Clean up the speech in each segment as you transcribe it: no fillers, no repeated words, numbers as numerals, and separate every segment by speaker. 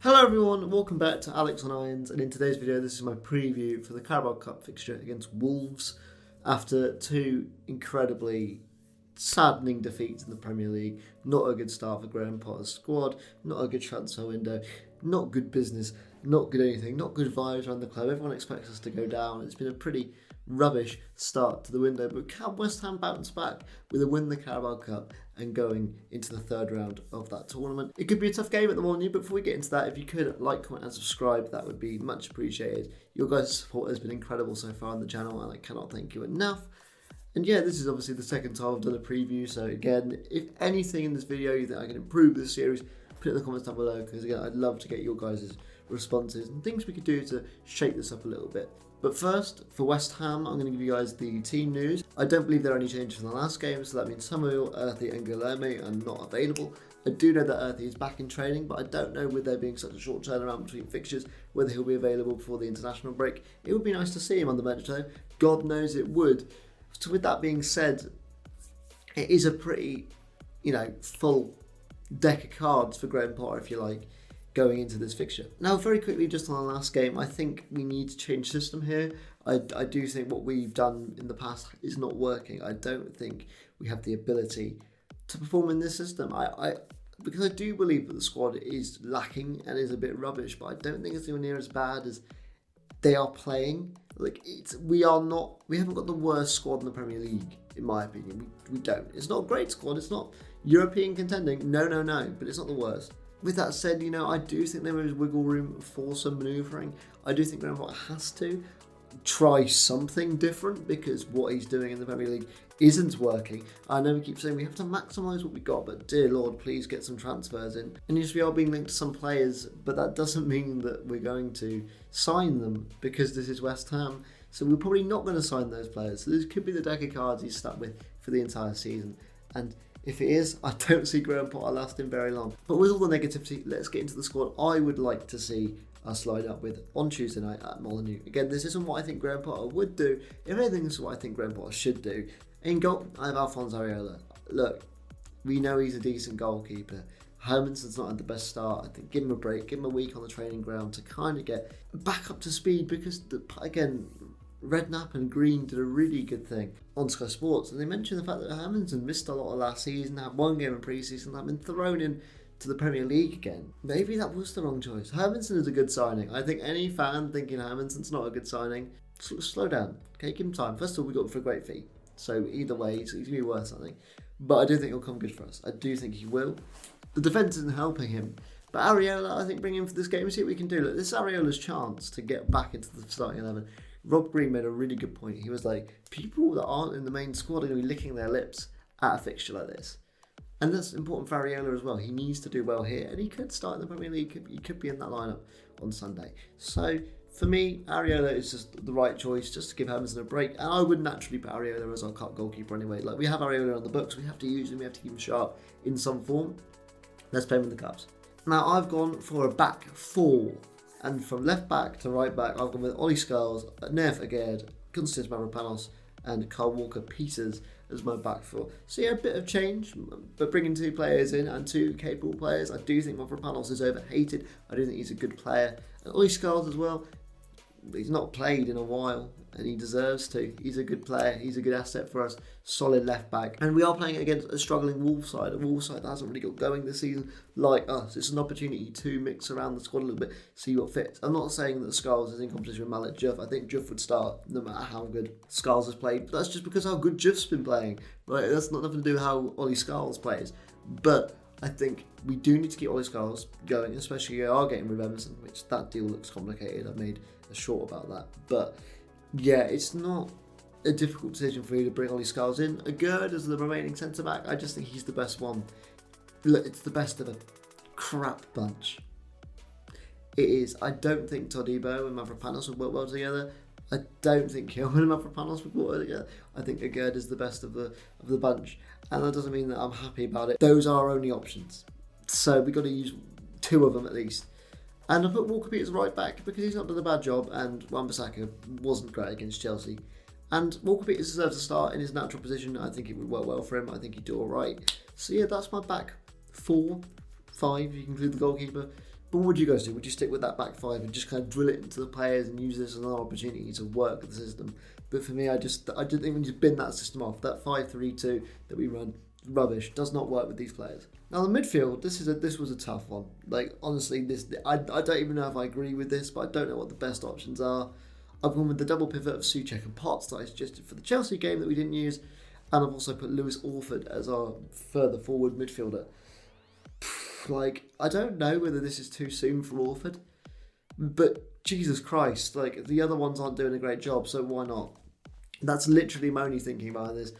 Speaker 1: Hello everyone, welcome back to Alex on Irons, and in today's video this is my preview for the Carabao Cup fixture against Wolves after two incredibly saddening defeats in the Premier League. Not a good start for Graham Potter's squad, not a good transfer window, not good business, not good anything, not good vibes around the club. Everyone expects us to go down. It's been a pretty rubbish start to the window, but can West Ham bounce back with a win in the Carabao Cup and going into the third round of that tournament? It could be a tough game at the WOLWHU, but before we get into that, if you could like, comment and subscribe, that would be much appreciated. Your guys' support has been incredible so far on the channel and I cannot thank you enough. And yeah, this is obviously the second time I've done a preview, so again, if anything in this video you think I can improve this series, put it in the comments down below, because again, I'd love to get your guys' responses and things we could do to shake this up a little bit. But first, for West Ham, I'm going to give you guys the team news. I don't believe there are any changes from the last game, so that means Samuel, Earthy and Guilherme are not available. I do know that Earthy is back in training, but I don't know, with there being such a short turnaround between fixtures, whether he'll be available before the international break. It would be nice to see him on the bench though. God knows it would. So with that being said, it is a pretty, full deck of cards for Graham Potter, if you like, going into this fixture. Now, very quickly, just on the last game, I think we need to change system here. I do think what we've done in the past is not working. I don't think we have the ability to perform in this system. Because I do believe that the squad is lacking and is a bit rubbish, but I don't think it's anywhere near as bad as they are playing. We haven't got the worst squad in the Premier League, in my opinion. We don't. It's not a great squad. It's not European contending. No, but it's not the worst. With that said, I do think there is wiggle room for some manoeuvring. I do think Graham Potter has to try something different, because what he's doing in the Premier League isn't working. I know we keep saying we have to maximise what we got, but dear Lord, please get some transfers in. And yes, we are being linked to some players, but that doesn't mean that we're going to sign them, because this is West Ham. So we're probably not going to sign those players. So this could be the deck of cards he's stuck with for the entire season. And if it is, I don't see Graham Potter lasting very long. But with all the negativity, let's get into the squad I would like to see us line up with on Tuesday night at WOLWHU. Again, this isn't what I think Graham Potter would do. If anything, this is what I think Graham Potter should do. In goal, I have Alphonse Areola. Look, we know he's a decent goalkeeper. Hermansen's not had the best start. I think give him a break, give him a week on the training ground to kind of get back up to speed, because, again, Redknapp and Green did a really good thing on Sky Sports, and they mentioned the fact that Hermansen missed a lot of last season, had one game in pre-season, and been thrown in to the Premier League again. Maybe that was the wrong choice. Hermansen is a good signing. I think any fan thinking Hermansen's not a good signing, slow down. Okay, give him time. First of all, we got him for a great fee, so either way, he's going to be worth something. But I do think he'll come good for us. I do think he will. The defence isn't helping him. But Areola, I think, bring him for this game and see what we can do. Look, this is Areola's chance to get back into the starting 11. Rob Green made a really good point. He was like, people that aren't in the main squad are going to be licking their lips at a fixture like this. And that's important for Areola as well. He needs to do well here, and he could start in the Premier League. He could be in that lineup on Sunday. So for me, Areola is just the right choice, just to give Hermansen a break. And I would naturally put Areola as our cup goalkeeper anyway. Like, we have Areola on the books. We have to use him. We have to keep him sharp in some form. Let's play him in the cups. Now, I've gone for a back four. And from left back to right back, I've gone with Ollie Scholes, Nev Aged, Konstantinos Mavropanos, and Kyle Walker-Peters as my back four. So yeah, a bit of change, but bringing two players in and two capable players. I do think Mavropanos is overhated. I do think he's a good player. And Ollie Scholes as well. He's not played in a while, and he deserves to. He's a good player. He's a good asset for us. Solid left back. And we are playing against a struggling Wolves side. A Wolves side that hasn't really got going this season like us. It's an opportunity to mix around the squad a little bit, see what fits. I'm not saying that Scholes is in competition with Malik Juff. I think Juff would start no matter how good Scholes has played. But that's just because how good Juff's been playing. Right? That's not nothing to do with how Ollie Scholes plays. But I think we do need to keep Ollie Scholes going, especially if we are getting rid of Emerson, which that deal looks complicated. I've made a short about that. But yeah, it's not a difficult decision for you to bring Ollie Scholes in. Agerd as the remaining centre-back, I just think he's the best one. Look, it's the best of a crap bunch. It is. I don't think Todibo and Mavropanos would work well together. I don't think Kilman and Mavropanos would work well together. I think Agerd is the best of the bunch. And that doesn't mean that I'm happy about it. Those are our only options. So we've got to use two of them at least. And I put Walker-Peters right back because he's not done a bad job, and Wan-Bissaka wasn't great against Chelsea. And Walker-Peters deserves a start in his natural position. I think it would work well for him. I think he'd do all right. So yeah, that's my back 4, 5, you can include the goalkeeper. But what would you guys do? Would you stick with that back five and just kind of drill it into the players and use this as another opportunity to work the system? But for me, I just think we just bin that system off. That 5-3-2 that we run, rubbish, does not work with these players. Now the midfield, this was a tough one. Like honestly, I don't even know if I agree with this, but I don't know what the best options are. I've gone with the double pivot of Souček and Potts that I suggested for the Chelsea game that we didn't use, and I've also put Lewis Orford as our further forward midfielder. Like, I don't know whether this is too soon for Orford, but Jesus Christ, like, the other ones aren't doing a great job, so why not? That's literally my only thinking behind this.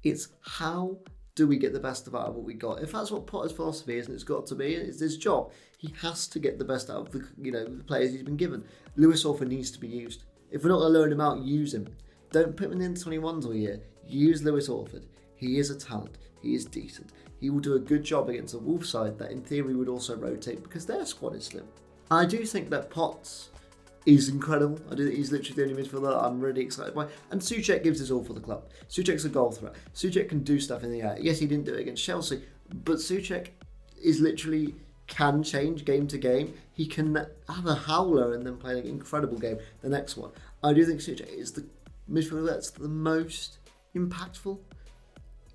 Speaker 1: It's how do we get the best out of what we got? If that's what Potter's philosophy is, and it's got to be, it's his job, he has to get the best out of the players he's been given. Lewis Orford needs to be used. If we're not going to loan him out, use him. Don't put him in the 21s all year. Use Lewis Orford. He is a talent. He is decent. He will do a good job against a Wolves side that in theory would also rotate because their squad is slim. I do think that Potts is incredible. I do think he's literally the only midfielder that I'm really excited by. And Souček gives his all for the club. Souček's a goal threat. Souček can do stuff in the air. Yes, he didn't do it against Chelsea, but Souček is literally can change game to game. He can have a howler and then play an incredible game the next one. I do think Souček is the midfielder that's the most impactful.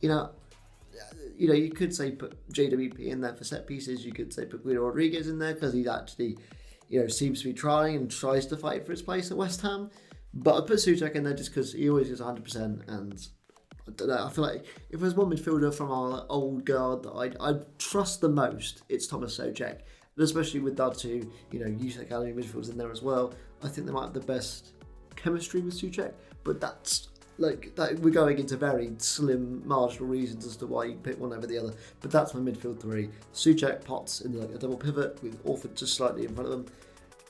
Speaker 1: You could say put JWP in there for set pieces. You could say put Guido Rodriguez in there because he's actually, seems to be trying and tries to fight for his place at West Ham. But I put Souček in there just because he always gets 100%. And I don't know. I feel like if there's one midfielder from our old guard that I trust the most, it's Thomas Souček. But especially with that two, youth academy midfielders in there as well. I think they might have the best chemistry with Souček. But that's we're going into very slim marginal reasons as to why you pick one over the other, but that's my midfield three. Souček, Potts in a double pivot with Orford just slightly in front of them.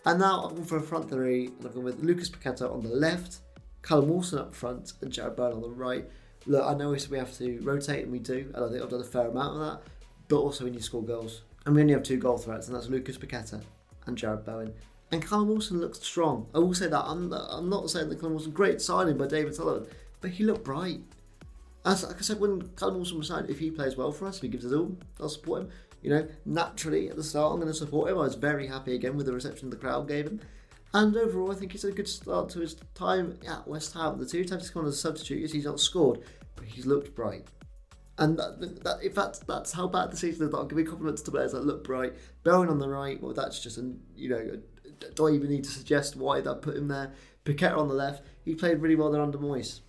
Speaker 1: And now I've gone for a front three, and I've gone with Lucas Paqueta on the left, Callum Wilson up front, and Jared Bowen on the right. Look, I know we have to rotate, and we do, and I think I've done a fair amount of that, but also we need to score goals. And we only have two goal threats, and that's Lucas Paqueta and Jared Bowen. And Callum Wilson looks strong. I will say that. I'm not saying that Callum Wilson, great signing by David Sullivan, but he looked bright. Like I said, when Callum Wilson was signed, if he plays well for us, if he gives us all, I'll support him. Naturally at the start, I'm going to support him. I was very happy again with the reception the crowd gave him. And overall, I think it's a good start to his time at West Ham. The two times he's gone as a substitute, yes, he's not scored, but he's looked bright. And if that's how bad the season is, I'll give me compliments to players that look bright. Bowen on the right, well, that's just do I even need to suggest why that put him there? Paqueta on the left, he played really well there under Moyes.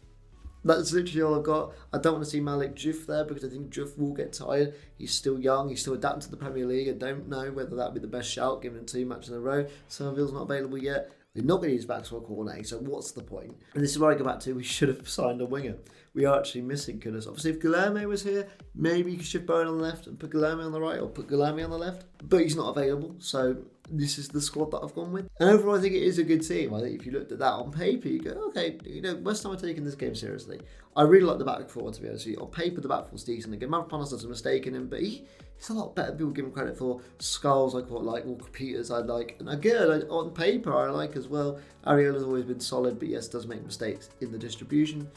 Speaker 1: That's literally all I've got. I don't want to see Malik Diouf there because I think Diouf will get tired. He's still young. He's still adapting to the Premier League. I don't know whether that would be the best shout given him 2 matches in a row. Somerville's not available yet. They're not going to use Maxwell Cornet, so what's the point? And this is where I go back to, we should have signed a winger. We are actually missing goodness. Obviously, if Guilherme was here, maybe you could shift Bowen on the left and put Guilherme on the right, or put Guilherme on the left. But he's not available, so this is the squad that I've gone with. And overall, I think it is a good team. I think if you looked at that on paper, you go, okay, West Ham are taking this game seriously. I really like the back four, to be honest with you. On paper, the back four's decent. Again, Mavropanos has a mistake in him, but he's a lot better than people give him credit for. Skulls, I quite like. Walker Peters, I like. And again, on paper, I like as well. Ariola's always been solid, but yes, does make mistakes in the distribution.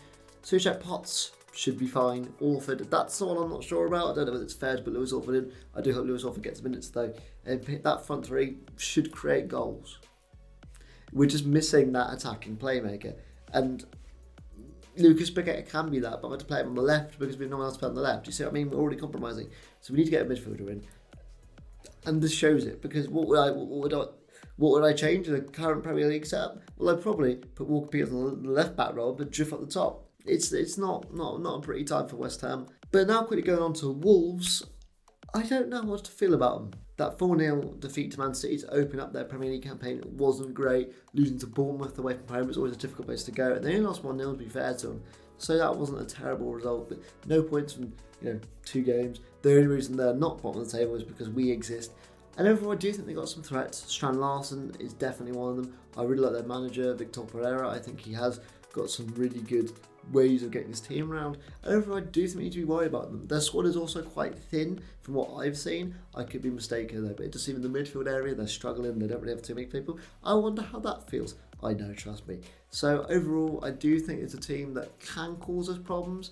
Speaker 1: Souček, Potts should be fine. Orford, that's the one I'm not sure about. I don't know whether it's fair to put Lewis Orford in. I do hope Lewis Orford gets minutes though. And that front three should create goals. We're just missing that attacking playmaker. And Lucas Paqueta can be that, but I'm going to play him on the left because we have no one else to play on the left. You see what I mean? We're already compromising. So we need to get a midfielder in. And this shows it, because what would I change in the current Premier League setup? Well, I'd probably put Walker Peters on the left back role, but Diouf at the top. It's not a pretty time for West Ham. But now quickly going on to Wolves, I don't know what to feel about them. That 4-0 defeat to Man City to open up their Premier League campaign wasn't great. Losing to Bournemouth away from home is always a difficult place to go. And they only lost 1-0 to be fair to them. So that wasn't a terrible result. But no points from 2 games. The only reason they're not bottom of the table is because we exist. And overall, I do think they got some threats. Strand Larsen is definitely one of them. I really like their manager, Victor Pereira. I think he has got some really good ways of getting his team around. And overall, I do think we need to be worried about them. Their squad is also quite thin from what I've seen. I could be mistaken though, but it just seems in the midfield area they're struggling. They don't really have too many people. I wonder how that feels. I know, trust me. So overall, I do think it's a team that can cause us problems.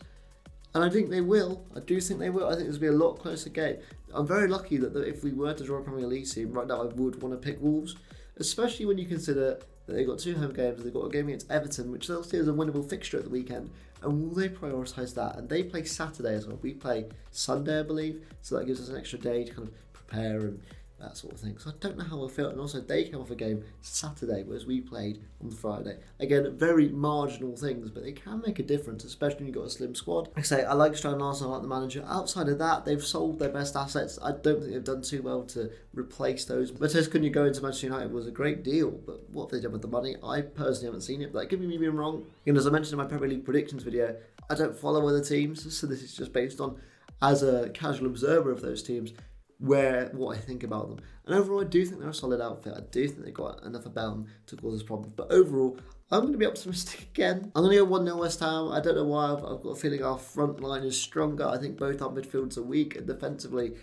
Speaker 1: And I think they will. I do think they will. I think this will be a lot closer game. I'm very lucky that if we were to draw a Premier League team, right now I would want to pick Wolves, especially when you consider that they've got 2 home games. They've got a game against Everton, which they'll see as a winnable fixture at the weekend. And will they prioritise that? And they play Saturday as well. We play Sunday, I believe. So that gives us an extra day to kind of prepare and that sort of thing. So I don't know how we'll feel. And also, they came off a game Saturday, whereas we played on Friday. Again, very marginal things, but they can make a difference, especially when you've got a slim squad. Like I say, I like Stroud Larson, I like the manager. Outside of that, they've sold their best assets. I don't think they've done too well to replace those. Matheus Cunha into Manchester United was a great deal, but what have they done with the money? I personally haven't seen it, but that could be me being wrong. And as I mentioned in my Premier League predictions video, I don't follow other teams, so this is just based on, as a casual observer of those teams, what I think about them. And overall, I do think they're a solid outfit. I do think they've got enough about them to cause us problems. But overall, I'm going to be optimistic again. I'm going to go 1-0 West Ham. I don't know why. I've got a feeling our front line is stronger. I think both our midfields are weak, and defensively,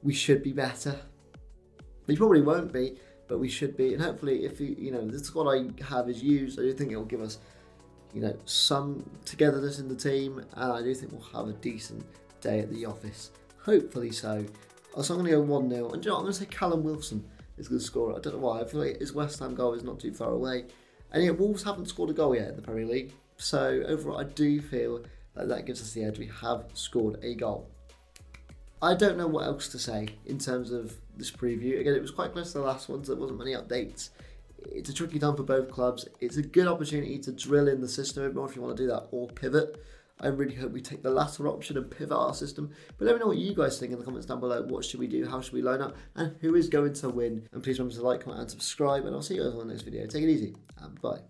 Speaker 1: we should be better. We probably won't be, but we should be. And hopefully, if the squad I have is used, I do think it will give us, some togetherness in the team, and I do think we'll have a decent day at the office. Hopefully so. So I'm going to go 1-0. And you know what? I'm going to say Callum Wilson is going to score. I don't know why. I feel like his West Ham goal is not too far away. And yet Wolves haven't scored a goal yet in the Premier League. So overall, I do feel like that gives us the edge. We have scored a goal. I don't know what else to say in terms of this preview. Again, it was quite close to the last one, so there wasn't many updates. It's a tricky time for both clubs. It's a good opportunity to drill in the system a bit more if you want to do that, or pivot. I really hope we take the latter option and pivot our system. But let me know what you guys think in the comments down below. What should we do? How should we line up? And who is going to win? And please remember to like, comment, and subscribe. And I'll see you guys on the next video. Take it easy and bye.